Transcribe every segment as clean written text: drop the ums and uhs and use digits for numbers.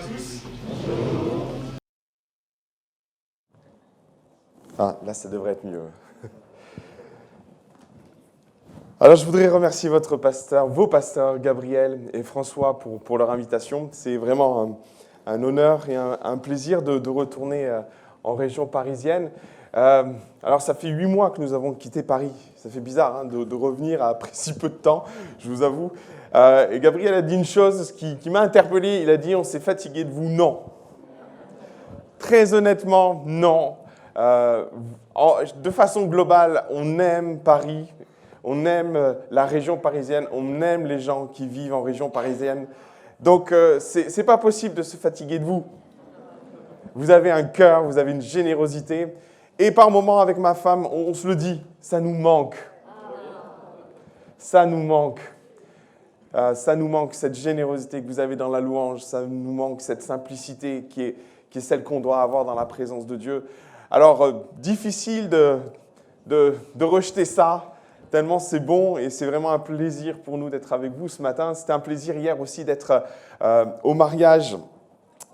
tous. Ah, là, ça devrait être mieux. Alors, je voudrais remercier vos pasteurs, Gabriel et François, pour leur invitation. C'est vraiment un honneur et un plaisir de retourner en région parisienne. Alors, ça fait 8 mois que nous avons quitté Paris. Ça fait bizarre de revenir après si peu de temps, je vous avoue. Et Gabriel a dit une chose qui m'a interpellé. Il a dit « On s'est fatigué de vous ». Non. Très honnêtement, non. De façon globale, on aime Paris. On aime la région parisienne, on aime les gens qui vivent en région parisienne. Donc, ce n'est pas possible de se fatiguer de vous. Vous avez un cœur, vous avez une générosité. Et par moments, avec ma femme, on se le dit, ça nous manque. Ça nous manque. Ça nous manque, cette générosité que vous avez dans la louange. Ça nous manque, cette simplicité qui est celle qu'on doit avoir dans la présence de Dieu. Alors, difficile de rejeter ça. Tellement c'est bon et c'est vraiment un plaisir pour nous d'être avec vous ce matin. C'était un plaisir hier aussi d'être au mariage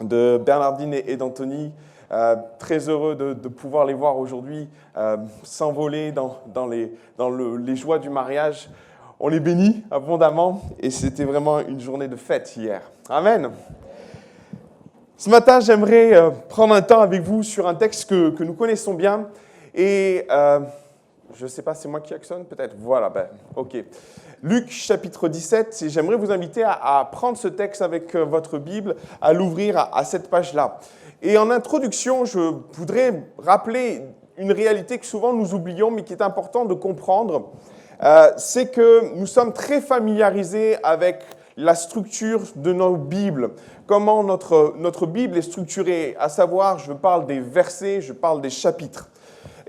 de Bernardine et d'Anthony. Très heureux de pouvoir les voir aujourd'hui s'envoler dans les joies du mariage. On les bénit abondamment et c'était vraiment une journée de fête hier. Amen. Ce matin, j'aimerais prendre un temps avec vous sur un texte que nous connaissons bien et... je ne sais pas, c'est moi qui actionne peut-être? Voilà, ok. Luc chapitre 17, et j'aimerais vous inviter à prendre ce texte avec votre Bible, à l'ouvrir à cette page-là. Et en introduction, je voudrais rappeler une réalité que souvent nous oublions, mais qui est important de comprendre. C'est que nous sommes très familiarisés avec la structure de nos Bibles, comment notre Bible est structurée, à savoir, je parle des versets, je parle des chapitres.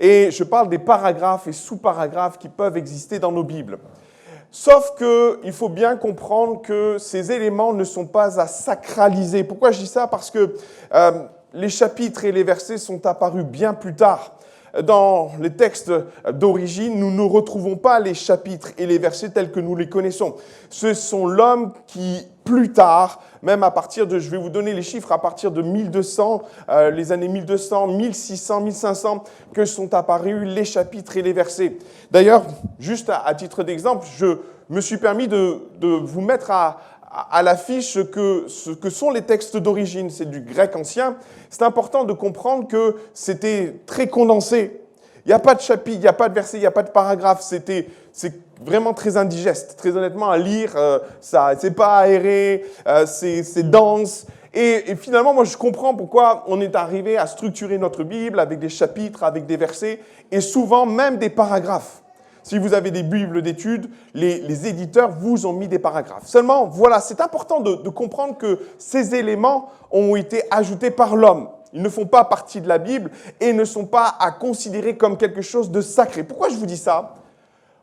Et je parle des paragraphes et sous-paragraphes qui peuvent exister dans nos Bibles. Sauf qu'il faut bien comprendre que ces éléments ne sont pas à sacraliser. Pourquoi je dis ça? Parce que les chapitres et les versets sont apparus bien plus tard. Dans les textes d'origine, nous ne retrouvons pas les chapitres et les versets tels que nous les connaissons. Ce sont l'homme qui, plus tard, même à partir de, je vais vous donner les chiffres, à partir de 1200, les années 1200, 1600, 1500, que sont apparus les chapitres et les versets. D'ailleurs, juste à titre d'exemple, je me suis permis de vous mettre à l'affiche ce que sont les textes d'origine, c'est du grec ancien. C'est important de comprendre que c'était très condensé. Il n'y a pas de chapitre, il n'y a pas de verset, il n'y a pas de paragraphe. C'est vraiment très indigeste. Très honnêtement, à lire, c'est pas aéré, c'est dense. Et finalement, moi, je comprends pourquoi on est arrivé à structurer notre Bible avec des chapitres, avec des versets, et souvent même des paragraphes. Si vous avez des bibles d'études, les éditeurs vous ont mis des paragraphes. Seulement, voilà, c'est important de comprendre que ces éléments ont été ajoutés par l'homme. Ils ne font pas partie de la Bible et ne sont pas à considérer comme quelque chose de sacré. Pourquoi je vous dis ça?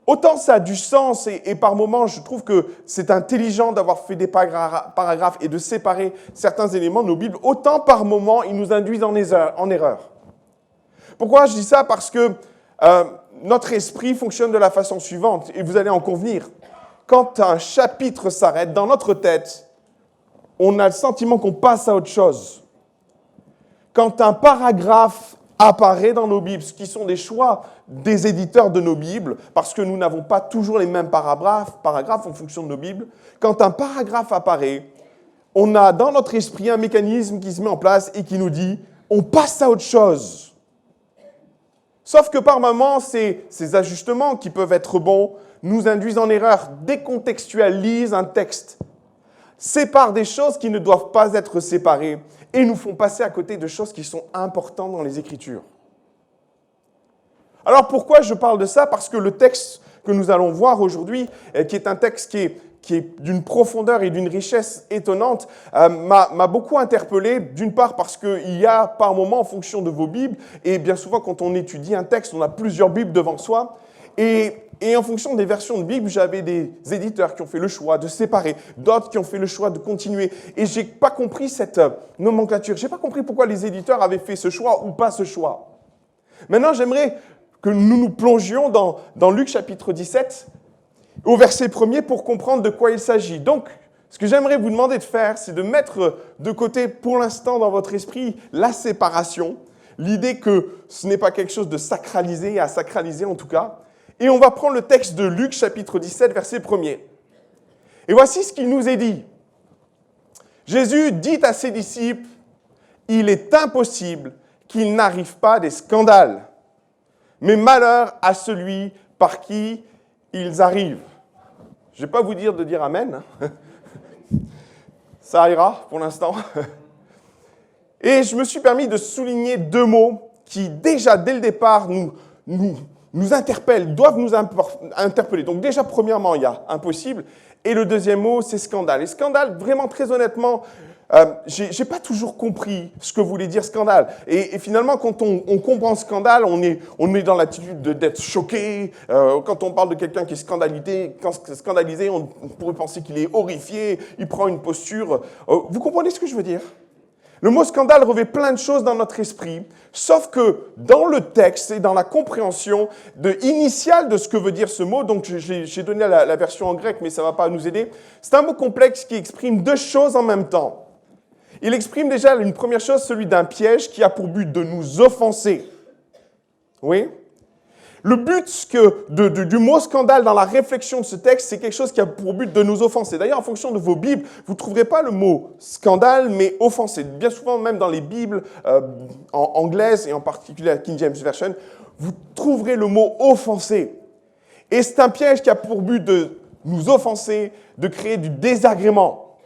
Autant ça a du sens et par moments, je trouve que c'est intelligent d'avoir fait des paragraphes et de séparer certains éléments de nos Bibles, autant par moments, ils nous induisent en erreur. Pourquoi je dis ça? Parce que notre esprit fonctionne de la façon suivante, et vous allez en convenir. Quand un chapitre s'arrête, dans notre tête, on a le sentiment qu'on passe à autre chose. Quand un paragraphe apparaît dans nos Bibles, ce qui sont des choix des éditeurs de nos Bibles, parce que nous n'avons pas toujours les mêmes paragraphes en fonction de nos Bibles, quand un paragraphe apparaît, on a dans notre esprit un mécanisme qui se met en place et qui nous dit « on passe à autre chose ». Sauf que par moments, ces ajustements qui peuvent être bons nous induisent en erreur, décontextualisent un texte, séparent des choses qui ne doivent pas être séparées et nous font passer à côté de choses qui sont importantes dans les Écritures. Alors pourquoi je parle de ça? Parce que le texte que nous allons voir aujourd'hui, qui est un texte qui est d'une profondeur et d'une richesse étonnante, m'a beaucoup interpellé, d'une part parce qu'il y a par moments, en fonction de vos Bibles, et bien souvent quand on étudie un texte, on a plusieurs Bibles devant soi, et en fonction des versions de Bible, j'avais des éditeurs qui ont fait le choix de séparer, d'autres qui ont fait le choix de continuer, et je n'ai pas compris cette nomenclature, je n'ai pas compris pourquoi les éditeurs avaient fait ce choix ou pas ce choix. Maintenant, j'aimerais que nous nous plongions dans Luc chapitre 17, au verset 1er pour comprendre de quoi il s'agit. Donc, Ce que j'aimerais vous demander de faire, c'est de mettre de côté pour l'instant dans votre esprit la séparation, l'idée que ce n'est pas quelque chose de sacralisé, à sacraliser en tout cas. Et on va prendre le texte de Luc, chapitre 17, verset 1er. Et voici ce qu'il nous est dit. Jésus dit à ses disciples, « Il est impossible qu'il n'arrive pas des scandales, mais malheur à celui par qui ils arrivent. » Je ne vais pas vous dire de dire Amen. Ça ira pour l'instant. Et je me suis permis de souligner deux mots qui, déjà, dès le départ, nous interpellent, doivent nous interpeller. Donc déjà, premièrement, il y a impossible. Et le deuxième mot, c'est scandale. Et scandale, vraiment, très honnêtement, j'ai pas toujours compris ce que voulait dire scandale. Et finalement, quand on comprend scandale, on est dans l'attitude d'être choqué. Quand on parle de quelqu'un qui est scandalisé, on pourrait penser qu'il est horrifié, il prend une posture. Vous comprenez ce que je veux dire ? Le mot scandale revêt plein de choses dans notre esprit, sauf que dans le texte et dans la compréhension initiale de ce que veut dire ce mot, donc j'ai donné la version en grec, mais ça ne va pas nous aider, c'est un mot complexe qui exprime deux choses en même temps. Il exprime déjà une première chose, celui d'un piège qui a pour but de nous offenser. Oui ? Le but du mot scandale dans la réflexion de ce texte, c'est quelque chose qui a pour but de nous offenser. D'ailleurs, en fonction de vos Bibles, vous ne trouverez pas le mot scandale, mais offenser. Bien souvent, même dans les Bibles anglaises, et en particulier la King James Version, vous trouverez le mot offenser. Et c'est un piège qui a pour but de nous offenser, de créer du désagrément,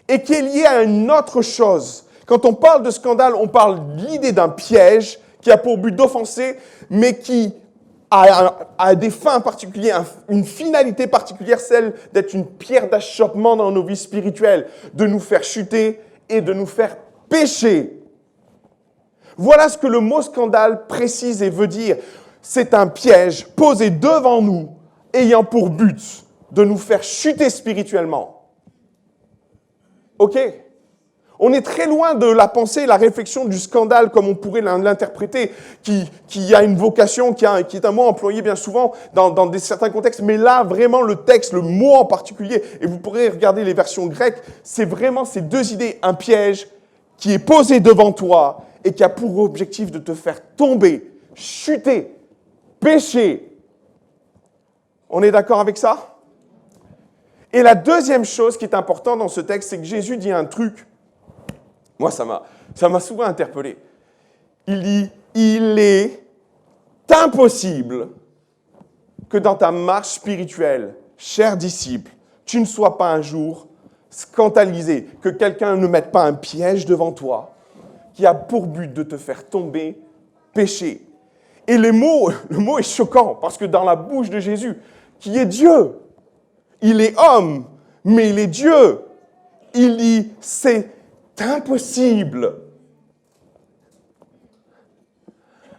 et qui est lié à une autre chose. Quand on parle de scandale, on parle de l'idée d'un piège qui a pour but d'offenser, mais qui a des fins particulières, une finalité particulière, celle d'être une pierre d'achoppement dans nos vies spirituelles, de nous faire chuter et de nous faire pécher. Voilà ce que le mot scandale précise et veut dire. C'est un piège posé devant nous, ayant pour but de nous faire chuter spirituellement. OK ? On est très loin de la pensée, la réflexion du scandale comme on pourrait l'interpréter, qui a une vocation, qui est un mot employé bien souvent dans certains contextes. Mais là, vraiment, le texte, le mot en particulier, et vous pourrez regarder les versions grecques, c'est vraiment ces deux idées. Un piège qui est posé devant toi et qui a pour objectif de te faire tomber, chuter, pécher. On est d'accord avec ça ? Et la deuxième chose qui est importante dans ce texte, c'est que Jésus dit un truc. Moi, ça m'a souvent interpellé. Il dit, il est impossible que dans ta marche spirituelle, cher disciple, tu ne sois pas un jour scandalisé, que quelqu'un ne mette pas un piège devant toi qui a pour but de te faire tomber, pécher. Et le mot est choquant parce que dans la bouche de Jésus, qui est Dieu, il est homme, mais il est Dieu. Il dit, c'est impossible.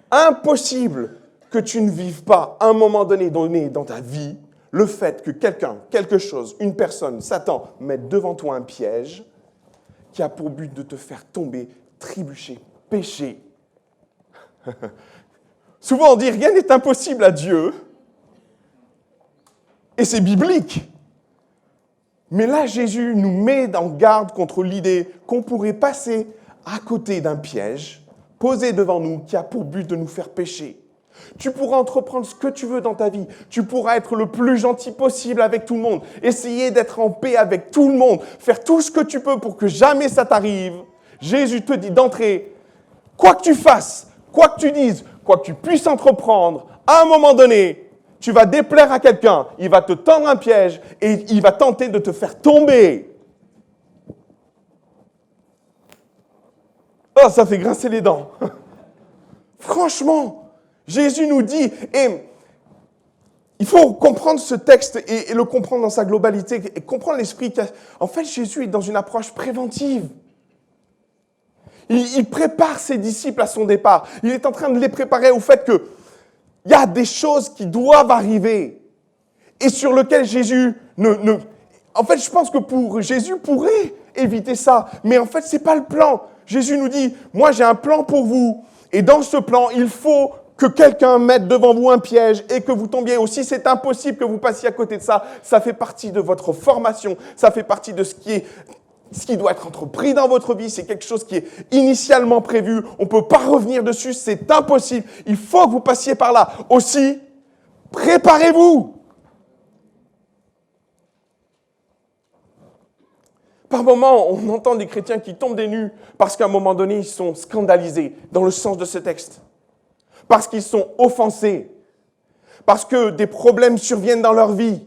Impossible que tu ne vives pas un moment donné dans ta vie le fait que quelqu'un, quelque chose, une personne, Satan, mette devant toi un piège qui a pour but de te faire tomber, trébucher, pécher. Souvent on dit rien n'est impossible à Dieu et c'est biblique. Mais là, Jésus nous met en garde contre l'idée qu'on pourrait passer à côté d'un piège posé devant nous qui a pour but de nous faire pécher. Tu pourras entreprendre ce que tu veux dans ta vie. Tu pourras être le plus gentil possible avec tout le monde. Essayer d'être en paix avec tout le monde. Faire tout ce que tu peux pour que jamais ça t'arrive. Jésus te dit d'entrer, quoi que tu fasses, quoi que tu dises, quoi que tu puisses entreprendre, à un moment donné, tu vas déplaire à quelqu'un, il va te tendre un piège et il va tenter de te faire tomber. Oh, ça fait grincer les dents. Franchement, Jésus nous dit, et il faut comprendre ce texte et le comprendre dans sa globalité et comprendre l'esprit. En fait, Jésus est dans une approche préventive. Il prépare ses disciples à son départ. Il est en train de les préparer au fait que il y a des choses qui doivent arriver et sur lesquelles Jésus En fait, je pense que Jésus pourrait éviter ça, mais en fait, ce n'est pas le plan. Jésus nous dit, moi j'ai un plan pour vous et dans ce plan, il faut que quelqu'un mette devant vous un piège et que vous tombiez aussi, c'est impossible que vous passiez à côté de ça. Ça fait partie de votre formation, ça fait partie de ce qui doit être entrepris dans votre vie. C'est quelque chose qui est initialement prévu. On ne peut pas revenir dessus, c'est impossible. Il faut que vous passiez par là. Aussi, préparez-vous. Par moments, on entend des chrétiens qui tombent des nues parce qu'à un moment donné, ils sont scandalisés dans le sens de ce texte. Parce qu'ils sont offensés, parce que des problèmes surviennent dans leur vie,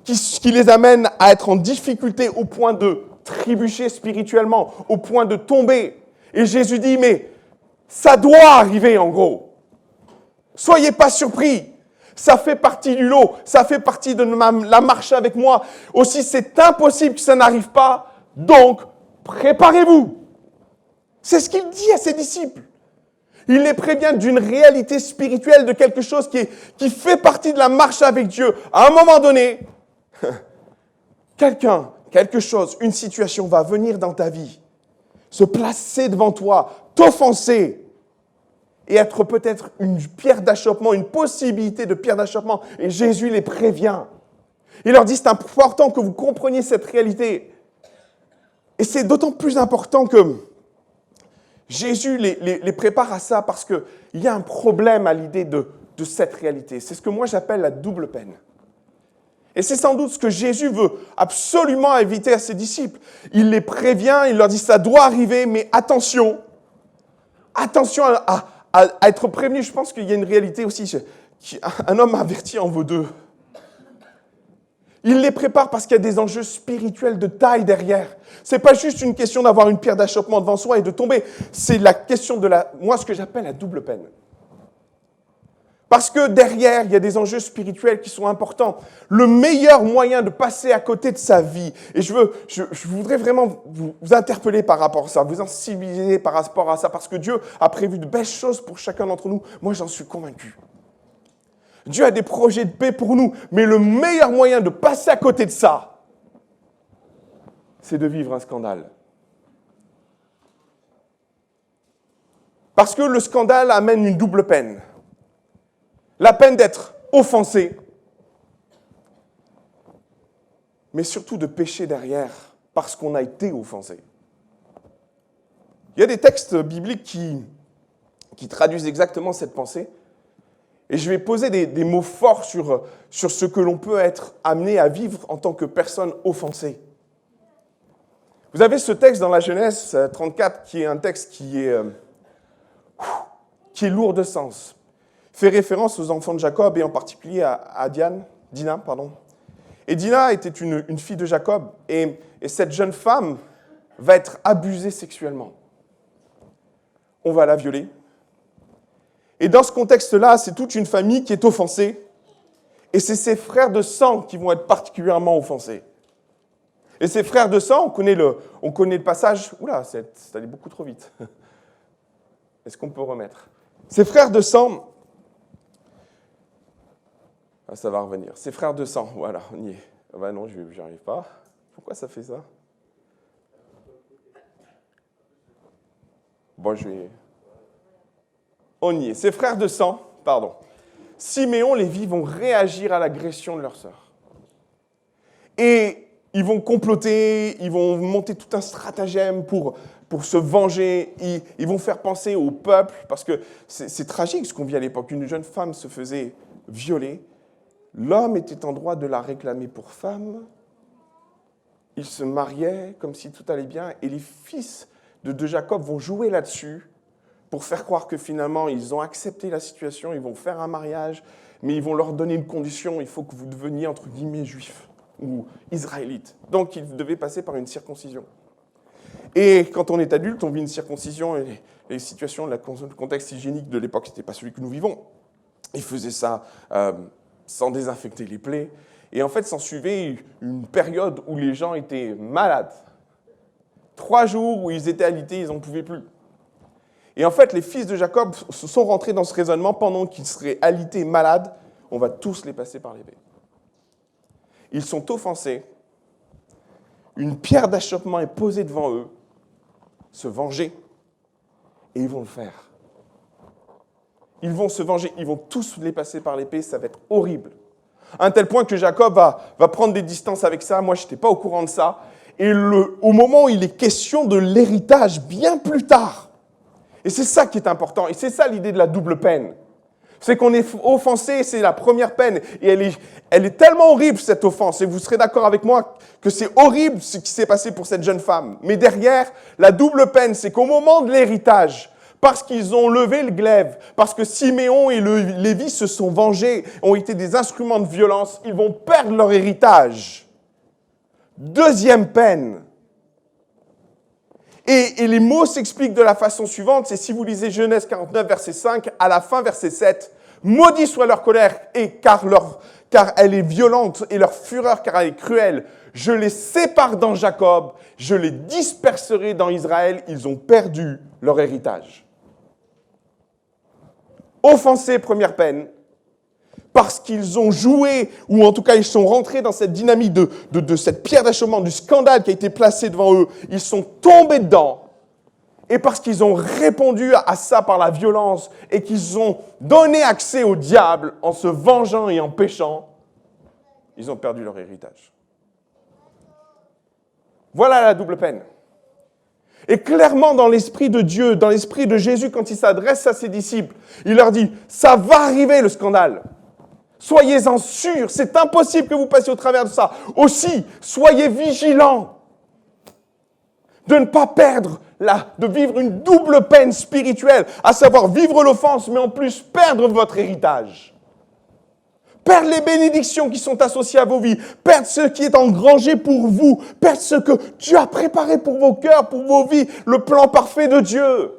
qui les amènent à être en difficulté au point de trébucher spirituellement, au point de tomber. Et Jésus dit, mais ça doit arriver en gros. Soyez pas surpris, ça fait partie du lot, ça fait partie de la marche avec moi. Aussi, c'est impossible que ça n'arrive pas, donc préparez-vous. C'est ce qu'il dit à ses disciples. Il les prévient d'une réalité spirituelle, de quelque chose qui fait partie de la marche avec Dieu. À un moment donné, quelqu'un, quelque chose, une situation va venir dans ta vie, se placer devant toi, t'offenser et être peut-être une pierre d'achoppement, une possibilité de pierre d'achoppement. Et Jésus les prévient. Il leur dit, c'est important que vous compreniez cette réalité. Et c'est d'autant plus important que Jésus les prépare à ça parce qu'il y a un problème à l'idée de cette réalité. C'est ce que moi j'appelle la double peine. Et c'est sans doute ce que Jésus veut absolument éviter à ses disciples. Il les prévient, il leur dit ça doit arriver, mais attention à être prévenu. Je pense qu'il y a une réalité aussi. Un homme averti en vaut deux. Il les prépare parce qu'il y a des enjeux spirituels de taille derrière. C'est pas juste une question d'avoir une pierre d'achoppement devant soi et de tomber. C'est la question de moi, ce que j'appelle la double peine. Parce que derrière, il y a des enjeux spirituels qui sont importants. Le meilleur moyen de passer à côté de sa vie, et je voudrais vraiment vous interpeller par rapport à ça, vous sensibiliser par rapport à ça, parce que Dieu a prévu de belles choses pour chacun d'entre nous. Moi, j'en suis convaincu. Dieu a des projets de paix pour nous, mais le meilleur moyen de passer à côté de ça, c'est de vivre un scandale. Parce que le scandale amène une double peine. La peine d'être offensé, mais surtout de pécher derrière parce qu'on a été offensé. Il y a des textes bibliques qui traduisent exactement cette pensée. Et je vais poser des mots forts sur ce que l'on peut être amené à vivre en tant que personne offensée. Vous avez ce texte dans la Genèse 34 qui est un texte qui est lourd de sens. Il fait référence aux enfants de Jacob et en particulier à Dina. Et Dina était une fille de Jacob et cette jeune femme va être abusée sexuellement. On va la violer. Et dans ce contexte-là, c'est toute une famille qui est offensée. Et c'est ses frères de sang qui vont être particulièrement offensés. Et ces frères de sang, on connaît le passage. Oula, c'est allé beaucoup trop vite. Est-ce qu'on peut remettre ? Ces frères de sang. Ah, ça va revenir. Ces frères de sang, voilà, on y est. Ah bah non, j'y arrive pas. Pourquoi ça fait ça ? Bon, on y est. Ces frères de sang, Siméon, Lévi vont réagir à l'agression de leur sœur. Et ils vont comploter, ils vont monter tout un stratagème pour se venger. Ils vont faire penser au peuple, parce que c'est tragique ce qu'on vit à l'époque. Une jeune femme se faisait violer. L'homme était en droit de la réclamer pour femme. Ils se mariaient comme si tout allait bien. Et les fils de Jacob vont jouer là-dessus pour faire croire que finalement, ils ont accepté la situation, ils vont faire un mariage, mais ils vont leur donner une condition, il faut que vous deveniez, entre guillemets, juifs ou israélites. Donc, ils devaient passer par une circoncision. Et quand on est adulte, on vit une circoncision, et les situations, le contexte hygiénique de l'époque, ce n'était pas celui que nous vivons. Ils faisaient ça sans désinfecter les plaies. Et en fait, s'en suivait une période où les gens étaient malades. 3 jours où ils étaient alités, ils n'en pouvaient plus. Et en fait, les fils de Jacob se sont rentrés dans ce raisonnement pendant qu'ils seraient alités, malades, on va tous les passer par l'épée. Ils sont offensés, une pierre d'achoppement est posée devant eux, se venger, et ils vont le faire. Ils vont se venger, ils vont tous les passer par l'épée, ça va être horrible. À un tel point que Jacob va prendre des distances avec ça. Moi, je n'étais pas au courant de ça. Et au moment où il est question de l'héritage, bien plus tard, et c'est ça qui est important, et c'est ça l'idée de la double peine. C'est qu'on est offensé, c'est la première peine, et elle est tellement horrible, cette offense, et vous serez d'accord avec moi que c'est horrible ce qui s'est passé pour cette jeune femme. Mais derrière, la double peine, c'est qu'au moment de l'héritage, parce qu'ils ont levé le glaive, parce que Siméon et Lévi se sont vengés, ont été des instruments de violence, ils vont perdre leur héritage. Deuxième peine. Et les mots s'expliquent de la façon suivante, c'est si vous lisez Genèse 49, verset 5, à la fin, verset 7, « Maudit soit leur colère, car elle est violente, et leur fureur, car elle est cruelle. Je les sépare dans Jacob, je les disperserai dans Israël. » Ils ont perdu leur héritage. Offensés, première peine, parce qu'ils ont joué, ou en tout cas ils sont rentrés dans cette dynamique de cette pierre d'achoppement, du scandale qui a été placé devant eux. Ils sont tombés dedans. Et parce qu'ils ont répondu à ça par la violence et qu'ils ont donné accès au diable en se vengeant et en péchant, ils ont perdu leur héritage. Voilà la double peine. Et clairement, dans l'esprit de Dieu, dans l'esprit de Jésus, quand il s'adresse à ses disciples, il leur dit, ça va arriver le scandale. Soyez-en sûrs, c'est impossible que vous passiez au travers de ça. Aussi, soyez vigilants de ne pas perdre, de vivre une double peine spirituelle, à savoir vivre l'offense, mais en plus perdre votre héritage. Perdre les bénédictions qui sont associées à vos vies, perdre ce qui est engrangé pour vous, perdre ce que Dieu a préparé pour vos cœurs, pour vos vies, le plan parfait de Dieu.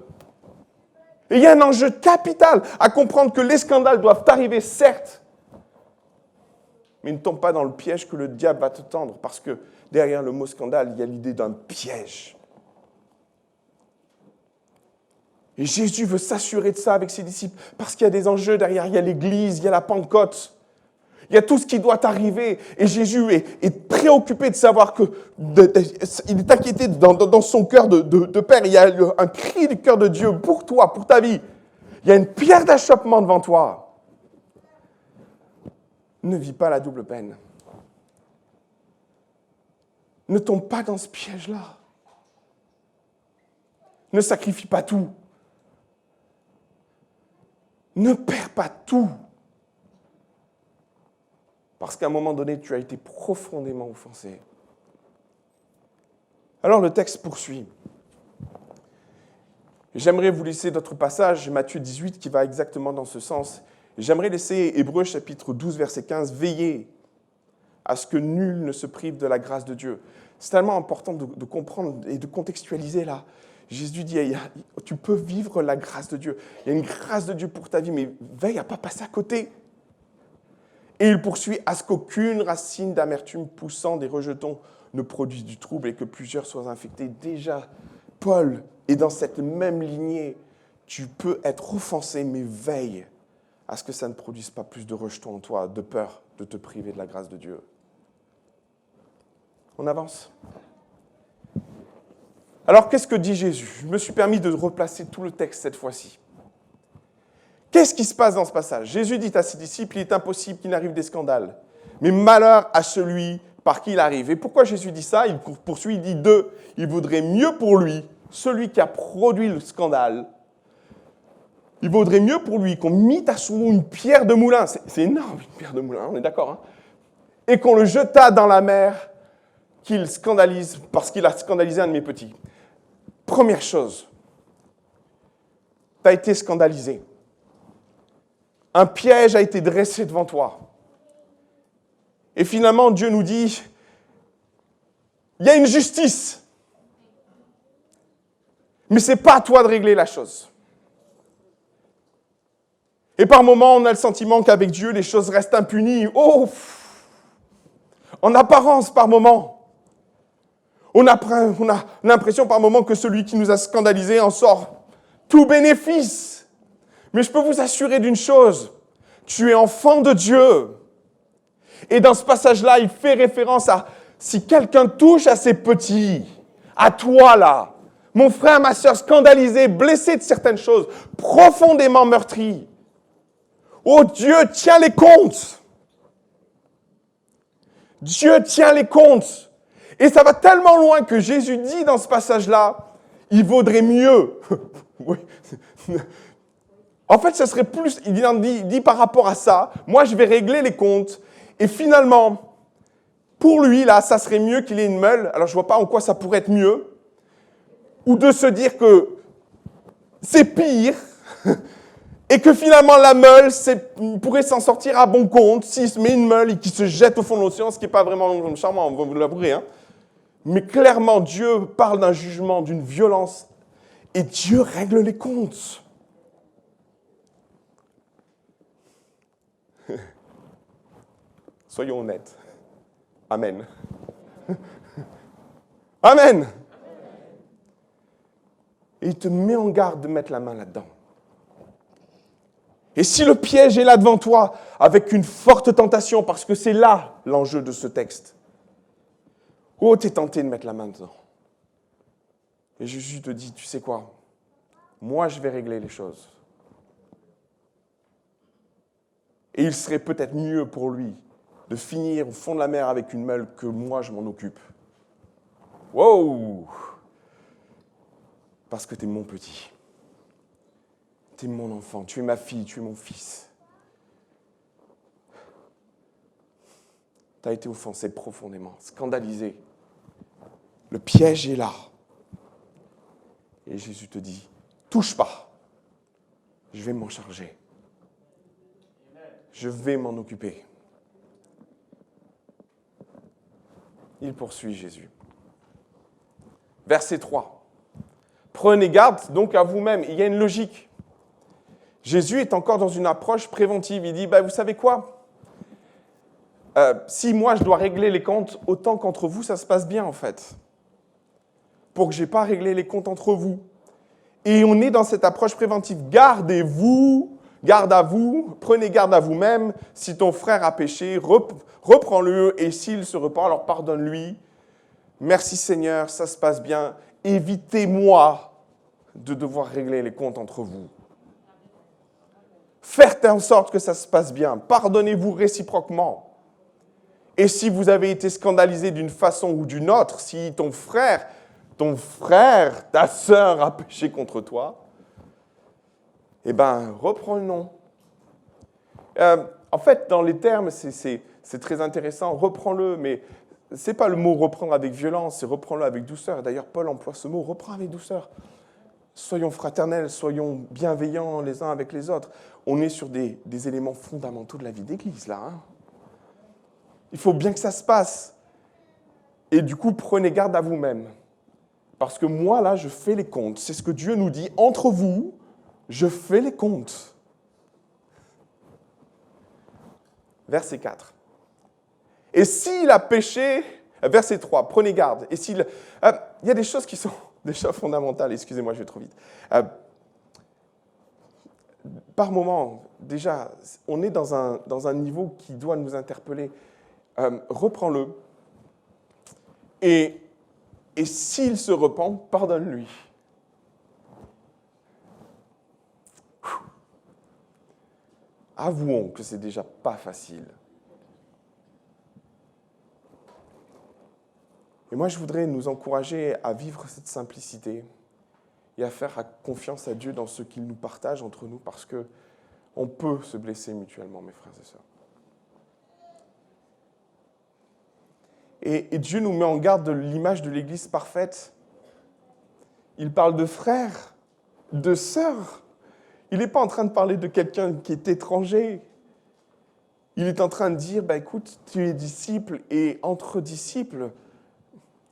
Et il y a un enjeu capital à comprendre que les scandales doivent arriver, certes, mais ne tombe pas dans le piège que le diable va te tendre, parce que derrière le mot scandale, il y a l'idée d'un piège. Et Jésus veut s'assurer de ça avec ses disciples, parce qu'il y a des enjeux derrière, il y a l'Église, il y a la Pentecôte, il y a tout ce qui doit arriver. Et Jésus est préoccupé de savoir que, il est inquiété dans son cœur de Père, il y a un cri du cœur de Dieu pour toi, pour ta vie. Il y a une pierre d'achoppement devant toi. Ne vis pas la double peine. Ne tombe pas dans ce piège-là. Ne sacrifie pas tout. Ne perds pas tout. Parce qu'à un moment donné, tu as été profondément offensé. Alors le texte poursuit. J'aimerais vous laisser d'autres passages, Matthieu 18, qui va exactement dans ce sens. J'aimerais laisser Hébreux chapitre 12, verset 15, « Veillez à ce que nul ne se prive de la grâce de Dieu. » C'est tellement important de comprendre et de contextualiser là. Jésus dit, tu peux vivre la grâce de Dieu. Il y a une grâce de Dieu pour ta vie, mais veille à ne pas passer à côté. Et il poursuit, « À ce qu'aucune racine d'amertume poussant des rejetons ne produise du trouble et que plusieurs soient infectés. » Déjà, Paul est dans cette même lignée. Tu peux être offensé, mais veille à ce que ça ne produise pas plus de rejetons en toi, de peur de te priver de la grâce de Dieu. On avance. Alors, qu'est-ce que dit Jésus ? Je me suis permis de replacer tout le texte cette fois-ci. Qu'est-ce qui se passe dans ce passage ? Jésus dit à ses disciples, il est impossible qu'il n'arrive des scandales. Mais malheur à celui par qui il arrive. Et pourquoi Jésus dit ça ? Il poursuit, il dit deux. Il vaudrait mieux pour lui, celui qui a produit le scandale, il vaudrait mieux pour lui qu'on mît à son une pierre de moulin. C'est énorme, une pierre de moulin, on est d'accord, hein ? Et qu'on le jetât dans la mer, qu'il scandalise, parce qu'il a scandalisé un de mes petits. Première chose, tu as été scandalisé. Un piège a été dressé devant toi. Et finalement, Dieu nous dit, il y a une justice. Mais ce n'est pas à toi de régler la chose. Et par moments, on a le sentiment qu'avec Dieu, les choses restent impunies. Oh, en apparence, par moments. On a l'impression par moments que celui qui nous a scandalisés en sort tout bénéfice. Mais je peux vous assurer d'une chose, tu es enfant de Dieu. Et dans ce passage-là, il fait référence à si quelqu'un touche à ses petits, à toi là, mon frère, ma sœur, scandalisé, blessé de certaines choses, profondément meurtri, Oh, Dieu tient les comptes. Dieu tient les comptes. Et ça va tellement loin que Jésus dit dans ce passage-là, il vaudrait mieux. Oui. En fait, ça serait plus, il dit par rapport à ça, moi je vais régler les comptes. Et finalement, pour lui, là, ça serait mieux qu'il ait une meule. Alors je ne vois pas en quoi ça pourrait être mieux. Ou de se dire que c'est pire. Et que finalement, la meule, il pourrait s'en sortir à bon compte s'il se met une meule et qu'il se jette au fond de l'océan, ce qui n'est pas vraiment charmant, on va vous l'avouer. Hein. Mais clairement, Dieu parle d'un jugement, d'une violence, et Dieu règle les comptes. Soyons honnêtes. Amen. Amen. Et il te met en garde de mettre la main là-dedans. Et si le piège est là devant toi, avec une forte tentation, parce que c'est là l'enjeu de ce texte, oh, tu es tenté de mettre la main dedans. Et Jésus te dit, tu sais quoi? Moi, je vais régler les choses. Et il serait peut-être mieux pour lui de finir au fond de la mer avec une meule que moi, je m'en occupe. Wow! Parce que tu es mon petit. Tu es mon enfant, tu es ma fille, tu es mon fils. Tu as été offensé profondément, scandalisé. Le piège est là. Et Jésus te dit, touche pas. Je vais m'en charger. Je vais m'en occuper. Il poursuit Jésus. Verset 3. Prenez garde donc à vous-même. Il y a une logique. Jésus est encore dans une approche préventive. Il dit, vous savez quoi? Si moi je dois régler les comptes, autant qu'entre vous ça se passe bien en fait. Pour que je n'ai pas réglé les comptes entre vous. Et on est dans cette approche préventive. Gardez-vous, garde à vous, prenez garde à vous-même. Si ton frère a péché, reprends-le. Et s'il se repent, alors pardonne-lui. Merci Seigneur, ça se passe bien. Évitez-moi de devoir régler les comptes entre vous. Faites en sorte que ça se passe bien. Pardonnez-vous réciproquement. Et si vous avez été scandalisé d'une façon ou d'une autre, si ton frère, ta sœur a péché contre toi, reprends le nom. En fait, dans les termes, c'est très intéressant. Reprends-le, mais ce n'est pas le mot reprendre avec violence, c'est reprends-le avec douceur. D'ailleurs, Paul emploie ce mot, reprends avec douceur. Soyons fraternels, soyons bienveillants les uns avec les autres. On est sur des éléments fondamentaux de la vie d'Église, là. Hein. Il faut bien que ça se passe. Et du coup, prenez garde à vous-même. Parce que moi, là, je fais les comptes. C'est ce que Dieu nous dit. Entre vous, je fais les comptes. Verset 4. Et s'il a péché, verset 3, prenez garde. Et s'il, il y a des choses qui sont déjà fondamentales. Excusez-moi, je vais trop vite. Par moment, déjà, on est dans un niveau qui doit nous interpeller. Reprends-le. Et s'il se repent, pardonne-lui. Avouons que c'est déjà pas facile. Et moi, je voudrais nous encourager à vivre cette simplicité et à faire confiance à Dieu dans ce qu'il nous partage entre nous, parce qu'on peut se blesser mutuellement, mes frères et sœurs. Et Dieu nous met en garde de l'image de l'Église parfaite. Il parle de frères, de sœurs. Il n'est pas en train de parler de quelqu'un qui est étranger. Il est en train de dire, écoute, tu es disciple, et entre disciples,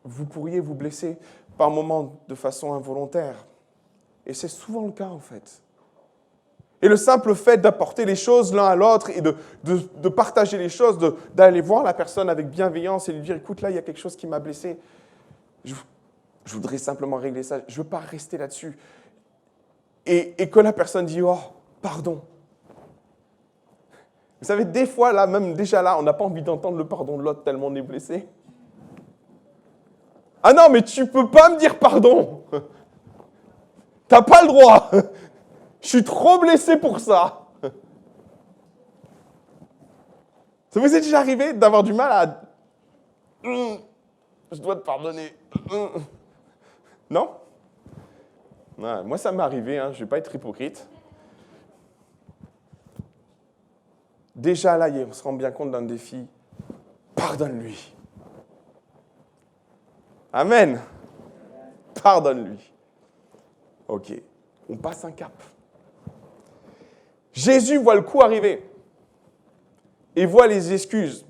vous pourriez vous blesser par moments de façon involontaire. Et c'est souvent le cas, en fait. Et le simple fait d'apporter les choses l'un à l'autre et de partager les choses, d'aller voir la personne avec bienveillance et lui dire, écoute, là, il y a quelque chose qui m'a blessé. Je voudrais simplement régler ça. Je ne veux pas rester là-dessus. Et que la personne dit, oh, pardon. Vous savez, des fois, là, même déjà là, on n'a pas envie d'entendre le pardon de l'autre tellement on est blessé. Ah non, mais tu ne peux pas me dire pardon. Tu n'as pas le droit. Je suis trop blessé pour ça. Ça vous est déjà arrivé d'avoir du mal à... Je dois te pardonner. Non? Ouais, moi, ça m'est arrivé, je ne vais pas être hypocrite. Déjà là, on se rend bien compte d'un défi. Pardonne-lui. Amen. Pardonne-lui. Ok, on passe un cap. Jésus voit le coup arriver et voit les excuses.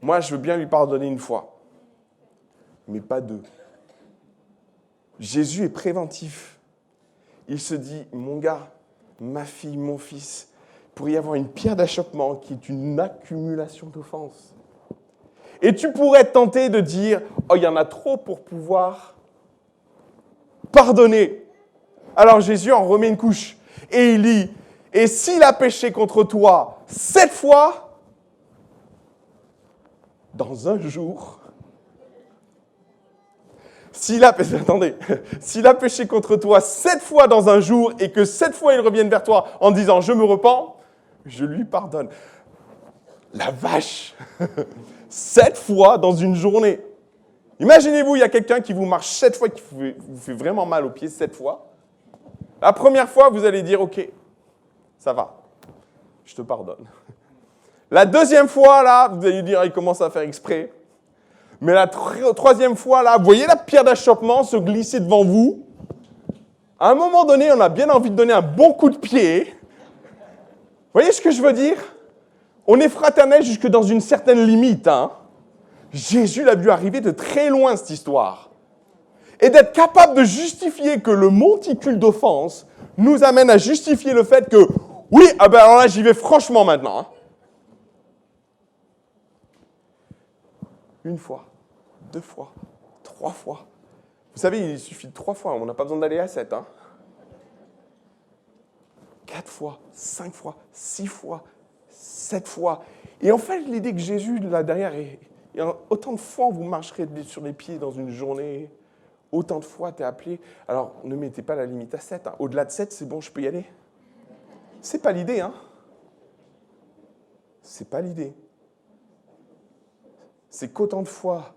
Moi, je veux bien lui pardonner une fois, mais pas deux. Jésus est préventif. Il se dit, mon gars, ma fille, mon fils, il pourrait y avoir une pierre d'achoppement qui est une accumulation d'offenses. Et tu pourrais être tenté de dire, oh, il y en a trop pour pouvoir pardonner. Alors Jésus en remet une couche et il dit, et s'il a péché contre toi 7 fois, dans un jour, s'il a péché contre toi 7 fois dans un jour et que 7 fois il revienne vers toi en disant « je me repens », je lui pardonne. La vache 7 fois dans une journée. Imaginez-vous, il y a quelqu'un qui vous marche 7 fois, qui vous fait vraiment mal aux pieds 7 fois. La première fois, vous allez dire « ok, ça va, je te pardonne ». La deuxième fois, là, vous allez dire « il commence à faire exprès ». Mais la troisième fois, là, vous voyez la pierre d'achoppement se glisser devant vous. À un moment donné, on a bien envie de donner un bon coup de pied. Vous voyez ce que je veux dire? On est fraternel jusque dans une certaine limite. Jésus l'a vu arriver de très loin, cette histoire. Et d'être capable de justifier que le monticule d'offense nous amène à justifier le fait que, oui, alors là, j'y vais franchement maintenant. Une fois. 2 fois, 3 fois. Vous savez, il suffit de 3 fois, on n'a pas besoin d'aller à 7. 4 fois, 5 fois, 6 fois, 7 fois. Et en fait, l'idée que Jésus, là derrière, autant de fois vous marcherez sur les pieds dans une journée, autant de fois tu es appelé. Alors, ne mettez pas la limite à 7. Au-delà de 7, c'est bon, je peux y aller. C'est pas l'idée, C'est pas l'idée. C'est qu'autant de fois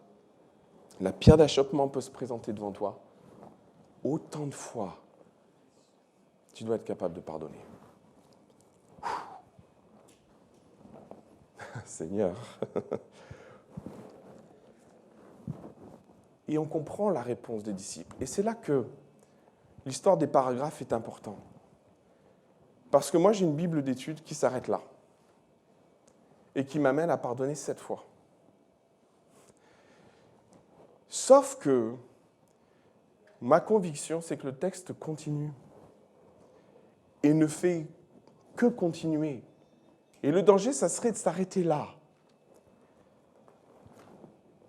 la pierre d'achoppement peut se présenter devant toi, autant de fois, tu dois être capable de pardonner. Seigneur. Et on comprend la réponse des disciples. Et c'est là que l'histoire des paragraphes est importante. Parce que moi, j'ai une Bible d'études qui s'arrête là. Et qui m'amène à pardonner 7 fois. Sauf que ma conviction, c'est que le texte continue et ne fait que continuer. Et le danger, ça serait de s'arrêter là.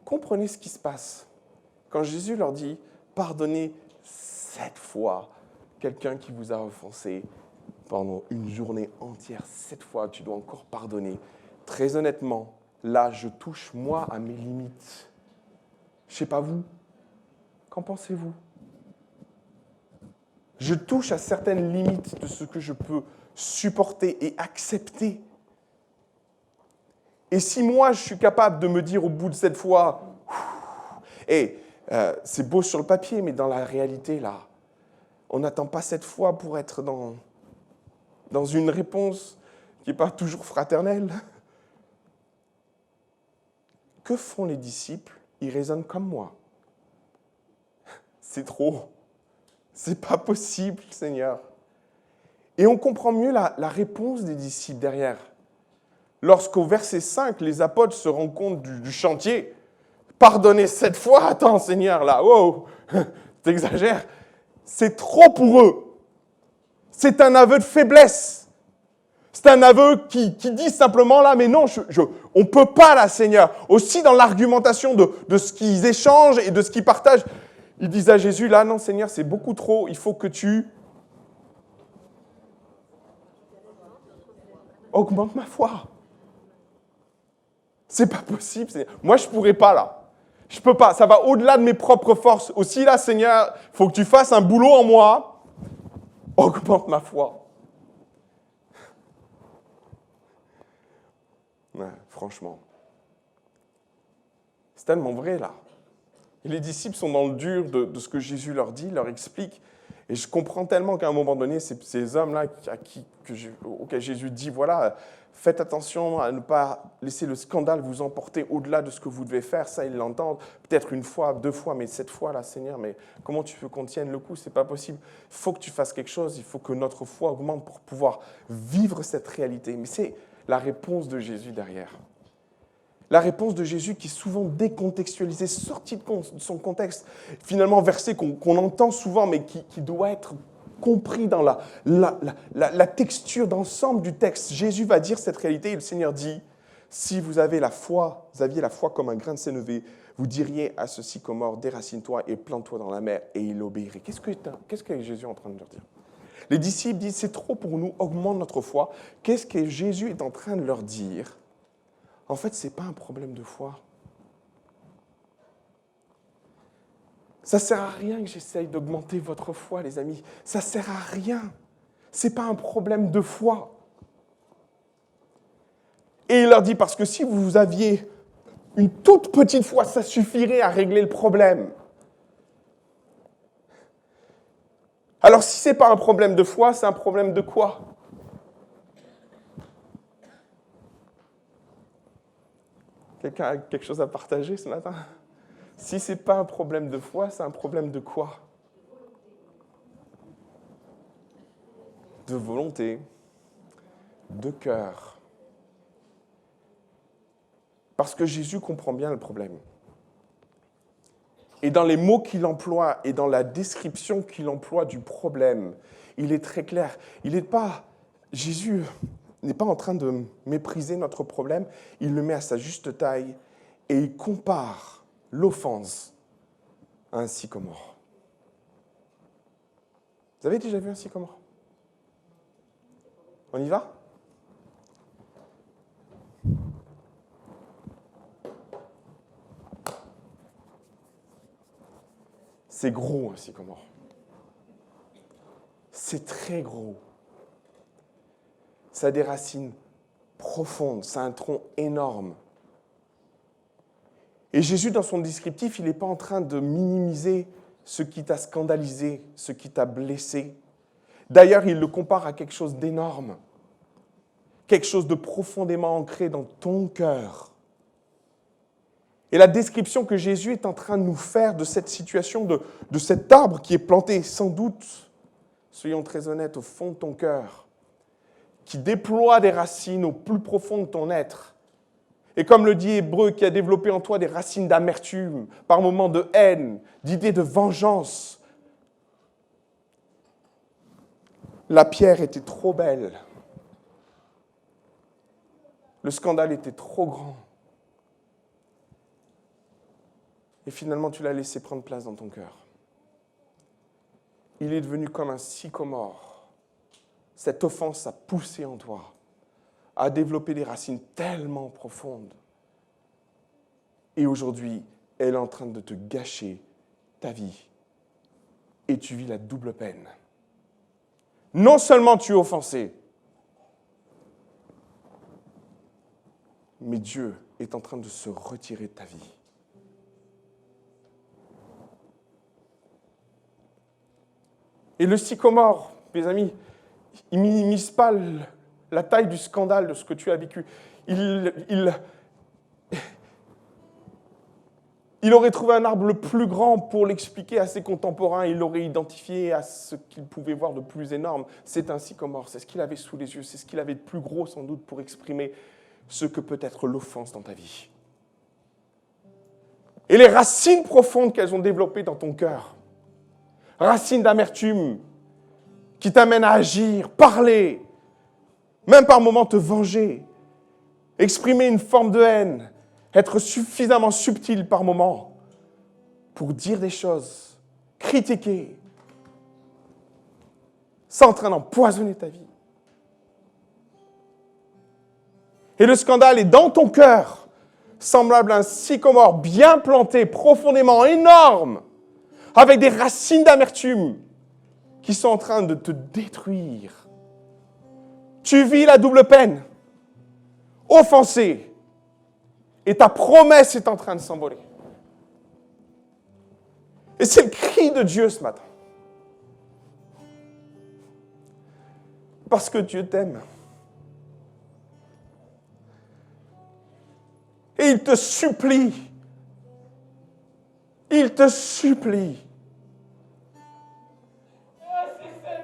Comprenez ce qui se passe. Quand Jésus leur dit « Pardonnez 7 fois quelqu'un qui vous a offensé pendant une journée entière, 7 fois, tu dois encore pardonner. » Très honnêtement, là, je touche, moi, à mes limites. Je ne sais pas vous. Qu'en pensez-vous? Je touche à certaines limites de ce que je peux supporter et accepter. Et si moi, je suis capable de me dire au bout de 7 fois, c'est beau sur le papier, mais dans la réalité, là, on n'attend pas 7 fois pour être dans une réponse qui n'est pas toujours fraternelle. Que font les disciples? Ils raisonnent comme moi. C'est trop. C'est pas possible, Seigneur. Et on comprend mieux la réponse des disciples derrière. Lorsqu'au verset 5, les apôtres se rendent compte du chantier. Pardonnez 7 fois, attends, Seigneur, là, wow, t'exagères. C'est trop pour eux. C'est un aveu de faiblesse. C'est un aveu qui dit simplement là, mais non, on ne peut pas là, Seigneur. Aussi dans l'argumentation de ce qu'ils échangent et de ce qu'ils partagent, ils disent à Jésus, là, non, Seigneur, c'est beaucoup trop, il faut que tu augmentes ma foi. C'est pas possible, Seigneur. Moi, je ne pourrais pas là. Je ne peux pas, ça va au-delà de mes propres forces. Aussi là, Seigneur, il faut que tu fasses un boulot en moi. Augmente ma foi. Il Franchement. C'est tellement vrai, là. Et les disciples sont dans le dur de ce que Jésus leur dit, leur explique. Et je comprends tellement qu'à un moment donné, ces hommes-là auxquels Jésus dit, voilà, faites attention à ne pas laisser le scandale vous emporter au-delà de ce que vous devez faire. Ça, ils l'entendent peut-être une fois, 2 fois, mais cette fois-là, Seigneur, mais comment tu veux qu'on tienne le coup? C'est pas possible. Il faut que tu fasses quelque chose. Il faut que notre foi augmente pour pouvoir vivre cette réalité. Mais c'est la réponse de Jésus derrière. La réponse de Jésus qui est souvent décontextualisée, sortie de son contexte. Finalement, verset qu'on entend souvent, mais qui doit être compris dans la texture d'ensemble du texte. Jésus va dire cette réalité et le Seigneur dit, si vous aviez la foi comme un grain de sénévé, vous diriez à ce sycomore, déracine-toi et plante-toi dans la mer et il obéirait. Qu'est-ce que Jésus est en train de leur dire? Les disciples disent, c'est trop pour nous, augmente notre foi. Qu'est-ce que Jésus est en train de leur dire? En fait, ce n'est pas un problème de foi. Ça ne sert à rien que j'essaye d'augmenter votre foi, les amis. Ça ne sert à rien. Ce n'est pas un problème de foi. Et il leur dit, parce que si vous aviez une toute petite foi, ça suffirait à régler le problème. Alors, si ce n'est pas un problème de foi, c'est un problème de quoi? Quelqu'un a quelque chose à partager ce matin? Si ce n'est pas un problème de foi, c'est un problème de quoi? De volonté, de cœur. Parce que Jésus comprend bien le problème. Et dans les mots qu'il emploie et dans la description qu'il emploie du problème, il est très clair. Jésus n'est pas en train de mépriser notre problème, il le met à sa juste taille et il compare l'offense à un sycomore. Vous avez déjà vu un sycomore? On y va? C'est gros un sycomore. C'est très gros. Ça a des racines profondes, ça a un tronc énorme. Et Jésus, dans son descriptif, il n'est pas en train de minimiser ce qui t'a scandalisé, ce qui t'a blessé. D'ailleurs, il le compare à quelque chose d'énorme, quelque chose de profondément ancré dans ton cœur. Et la description que Jésus est en train de nous faire de cette situation, de cet arbre qui est planté, sans doute, soyons très honnêtes, au fond de ton cœur, qui déploie des racines au plus profond de ton être. Et comme le dit Hébreu, qui a développé en toi des racines d'amertume, par moments de haine, d'idées de vengeance. La pierre était trop belle. Le scandale était trop grand. Et finalement, tu l'as laissé prendre place dans ton cœur. Il est devenu comme un sycomore. Cette offense a poussé en toi, a développé des racines tellement profondes. Et aujourd'hui, elle est en train de te gâcher ta vie. Et tu vis la double peine. Non seulement tu es offensé, mais Dieu est en train de se retirer de ta vie. Et le sycomore, mes amis, il ne minimise pas la taille du scandale de ce que tu as vécu. Il aurait trouvé un arbre le plus grand pour l'expliquer à ses contemporains. Il l'aurait identifié à ce qu'il pouvait voir de plus énorme. C'est un sycomore, c'est ce qu'il avait sous les yeux, c'est ce qu'il avait de plus gros sans doute pour exprimer ce que peut être l'offense dans ta vie. Et les racines profondes qu'elles ont développées dans ton cœur, racines d'amertume, qui t'amènent à agir, parler, même par moments te venger, exprimer une forme de haine, être suffisamment subtil par moments pour dire des choses, critiquer, c'est en train d'empoisonner ta vie. Et le scandale est dans ton cœur, semblable à un sycomore bien planté, profondément énorme, avec des racines d'amertume qui sont en train de te détruire. Tu vis la double peine, offensé Et ta promesse est en train de s'envoler. Et c'est le cri de Dieu ce matin. Parce que Dieu t'aime. Et il te supplie. Il te supplie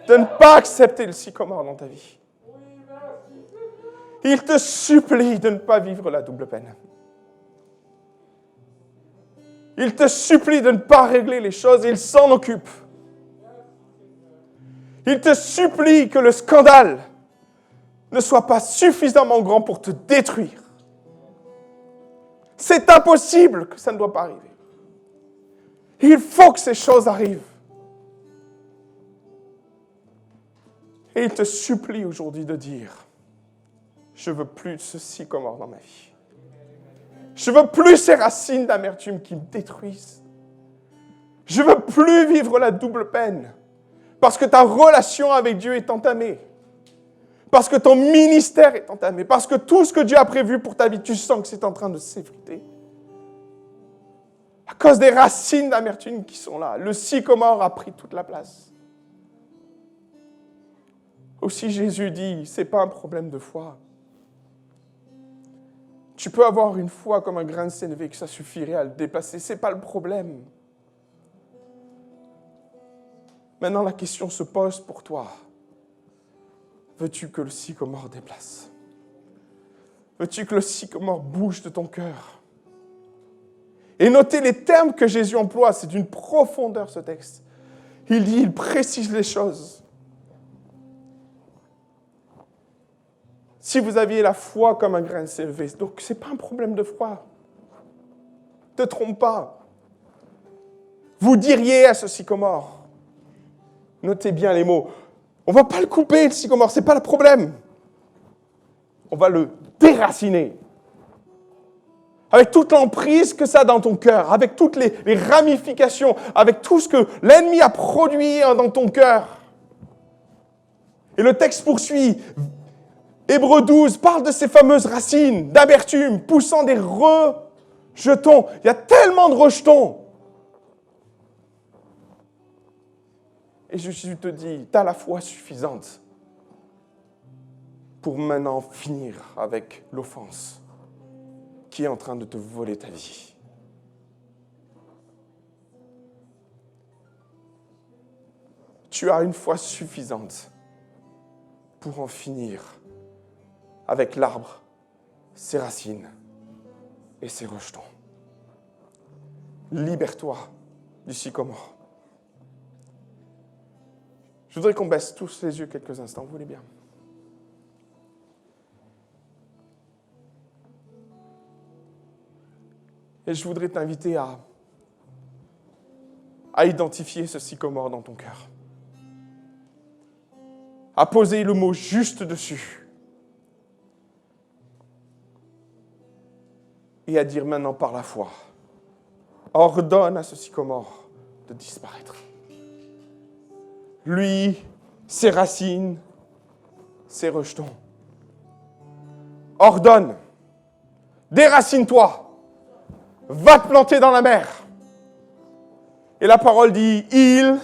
de ne pas accepter le sycomore dans ta vie. Il te supplie de ne pas vivre la double peine. Il te supplie de ne pas régler les choses et il s'en occupe. Il te supplie que le scandale ne soit pas suffisamment grand pour te détruire. C'est impossible que ça ne doit pas arriver. Il faut que ces choses arrivent. Et il te supplie aujourd'hui de dire, je ne veux plus de ce sycomore dans ma vie. Je ne veux plus ces racines d'amertume qui me détruisent. Je ne veux plus vivre la double peine. Parce que ta relation avec Dieu est entamée. Parce que ton ministère est entamé. Parce que tout ce que Dieu a prévu pour ta vie, tu sens que c'est en train de s'effriter. À cause des racines d'amertume qui sont là. Le sycomore a pris toute la place. Aussi Jésus dit, ce n'est pas un problème de foi. Tu peux avoir une foi comme un grain de sénévé que ça suffirait à le déplacer. Ce n'est pas le problème. Maintenant, la question se pose pour toi. Veux-tu que le sycomore déplace? Veux-tu que le sycomore bouge de ton cœur? Et notez les termes que Jésus emploie. C'est d'une profondeur, ce texte. Il dit, il précise les choses. Si vous aviez la foi comme un grain de sénévé, donc ce n'est pas un problème de foi. Ne te trompe pas. Vous diriez à ce sycomore, notez bien les mots, on ne va pas le couper, le sycomore, ce n'est pas le problème. On va le déraciner. Avec toute l'emprise que ça a dans ton cœur, avec toutes les ramifications, avec tout ce que l'ennemi a produit dans ton cœur. Et le texte poursuit. Hébreux 12 parle de ces fameuses racines d'amertume poussant des rejetons. Il y a tellement de rejetons. Et Jésus te dit, tu as la foi suffisante pour maintenant finir avec l'offense qui est en train de te voler ta vie. Tu as une foi suffisante pour en finir avec l'arbre, ses racines et ses rejetons. Libère-toi du sycomore. Je voudrais qu'on baisse tous les yeux quelques instants, vous voulez bien. Et je voudrais t'inviter à identifier ce sycomore dans ton cœur. À poser le mot juste dessus. Et à dire maintenant par la foi, ordonne à ce sycomore de disparaître. Lui, ses racines, ses rejetons. Ordonne, déracine-toi, va te planter dans la mer. Et la parole dit, il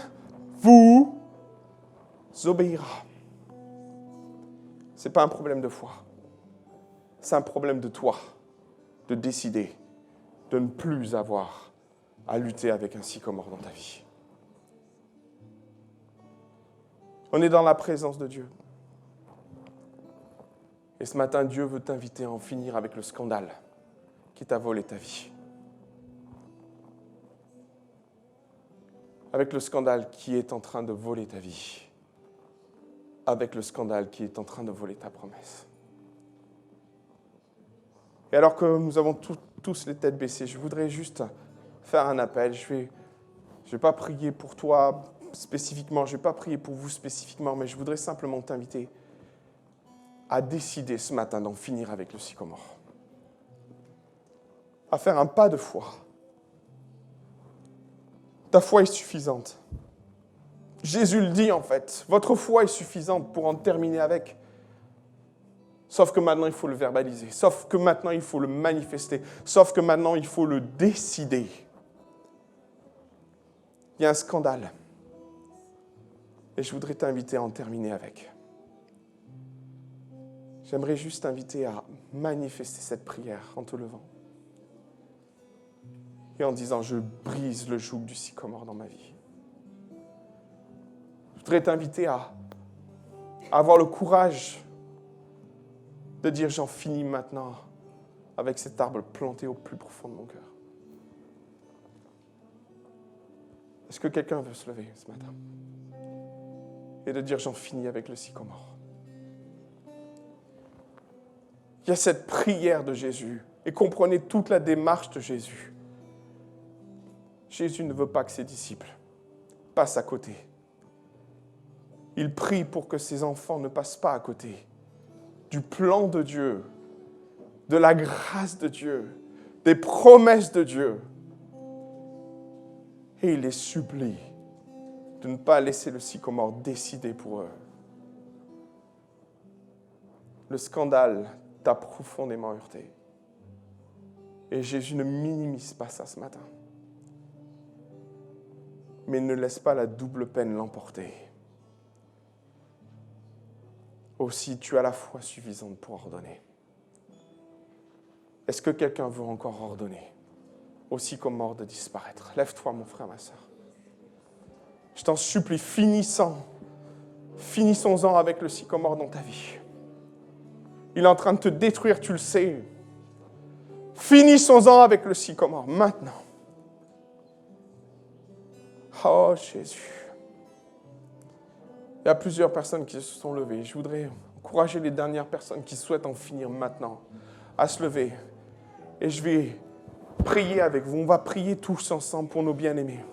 vous obéira. Ce n'est pas un problème de foi, c'est un problème de toi. De décider de ne plus avoir à lutter avec un sycomore dans ta vie. On est dans la présence de Dieu. Et ce matin, Dieu veut t'inviter à en finir avec le scandale qui t'a volé ta vie. Avec le scandale qui est en train de voler ta vie. Avec le scandale qui est en train de voler ta promesse. Et alors que nous avons tous les têtes baissées, je voudrais juste faire un appel. Je vais pas prier pour toi spécifiquement, je ne vais pas prier pour vous spécifiquement, mais je voudrais simplement t'inviter à décider ce matin d'en finir avec le sycomore. À faire un pas de foi. Ta foi est suffisante. Jésus le dit en fait, votre foi est suffisante pour en terminer avec. Sauf que maintenant, il faut le verbaliser. Sauf que maintenant, il faut le manifester. Sauf que maintenant, il faut le décider. Il y a un scandale. Et je voudrais t'inviter à en terminer avec. J'aimerais juste t'inviter à manifester cette prière en te levant. Et en disant, je brise le joug du sycomore dans ma vie. Je voudrais t'inviter à avoir le courage de dire, j'en finis maintenant avec cet arbre planté au plus profond de mon cœur. Est-ce que quelqu'un veut se lever ce matin et de dire, j'en finis avec le sycomore? Il y a cette prière de Jésus. Et comprenez toute la démarche de Jésus. Jésus ne veut pas que ses disciples passent à côté. Il prie pour que ses enfants ne passent pas à côté du plan de Dieu, de la grâce de Dieu, des promesses de Dieu. Et il les supplie de ne pas laisser le sycomore décider pour eux. Le scandale t'a profondément heurté. Et Jésus ne minimise pas ça ce matin. Mais ne laisse pas la double peine l'emporter. Aussi, tu as la foi suffisante pour ordonner. Est-ce que quelqu'un veut encore ordonner au sycomore de disparaître? Lève-toi, mon frère, ma sœur. Je t'en supplie, finissons-en avec le sycomore dans ta vie. Il est en train de te détruire, tu le sais. Finissons-en avec le sycomore, maintenant. Oh, Jésus. Il y a plusieurs personnes qui se sont levées. Je voudrais encourager les dernières personnes qui souhaitent en finir maintenant à se lever. Et je vais prier avec vous. On va prier tous ensemble pour nos bien-aimés.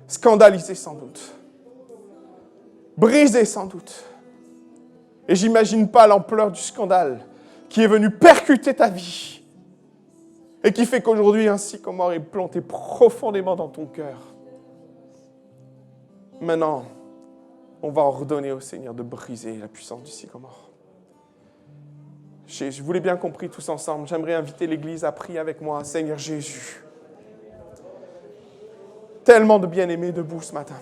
Scandalisés sans doute. Brisés sans doute. Et j'imagine pas l'ampleur du scandale qui est venu percuter ta vie et qui fait qu'aujourd'hui un sycomore est planté profondément dans ton cœur. Maintenant, on va ordonner au Seigneur de briser la puissance du sycomore. Je vous l'ai bien compris tous ensemble. J'aimerais inviter l'Église à prier avec moi. Seigneur Jésus, tellement de bien-aimés debout ce matin.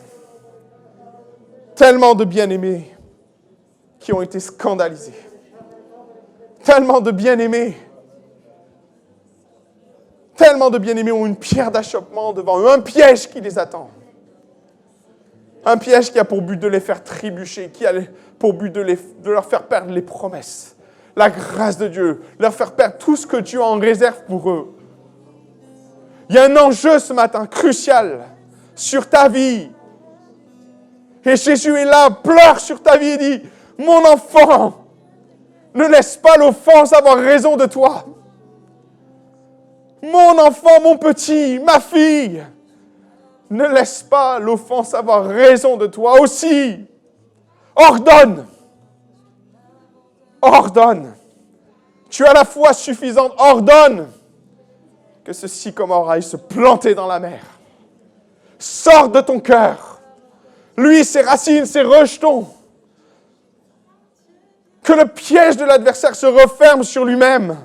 Tellement de bien-aimés qui ont été scandalisés. Tellement de bien-aimés ont une pierre d'achoppement devant eux, un piège qui les attend. Un piège qui a pour but de les faire trébucher, qui a pour but de leur faire perdre les promesses, la grâce de Dieu, leur faire perdre tout ce que Dieu a en réserve pour eux. Il y a un enjeu ce matin crucial sur ta vie. Et Jésus est là, pleure sur ta vie et dit, mon enfant, ne laisse pas l'offense avoir raison de toi. Mon enfant, mon petit, ma fille, ne laisse pas l'offense avoir raison de toi aussi. Ordonne. Ordonne. Tu as la foi suffisante. Ordonne que ce sycomore aille se planter dans la mer. Sors de ton cœur. Lui, ses racines, ses rejetons. Que le piège de l'adversaire se referme sur lui-même.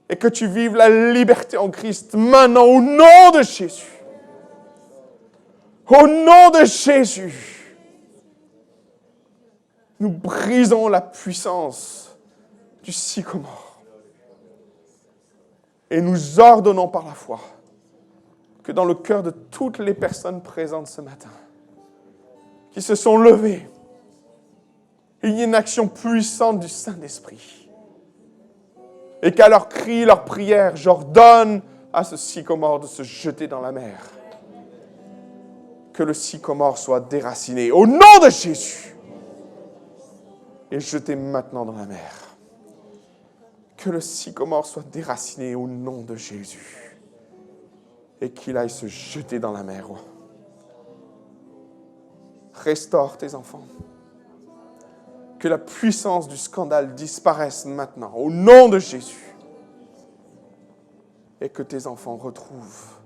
Et que tu vives la liberté en Christ maintenant au nom de Jésus. Au nom de Jésus, nous brisons la puissance du sycomore. Et nous ordonnons par la foi que dans le cœur de toutes les personnes présentes ce matin, qui se sont levées, il y ait une action puissante du Saint-Esprit. Et qu'à leur cri, leur prière, j'ordonne à ce sycomore de se jeter dans la mer. Que le sycomore soit déraciné au nom de Jésus et jeté maintenant dans la mer. Que le sycomore soit déraciné au nom de Jésus et qu'il aille se jeter dans la mer. Restaure tes enfants. Que la puissance du scandale disparaisse maintenant au nom de Jésus et que tes enfants retrouvent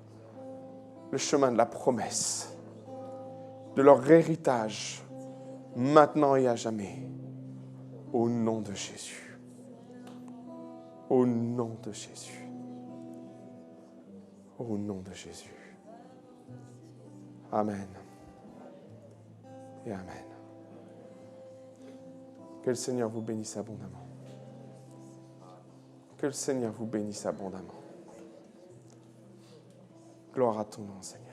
le chemin de la promesse, de leur héritage, maintenant et à jamais. Au nom de Jésus. Au nom de Jésus. Au nom de Jésus. Amen. Et amen. Que le Seigneur vous bénisse abondamment. Que le Seigneur vous bénisse abondamment. Gloire à ton nom, Seigneur.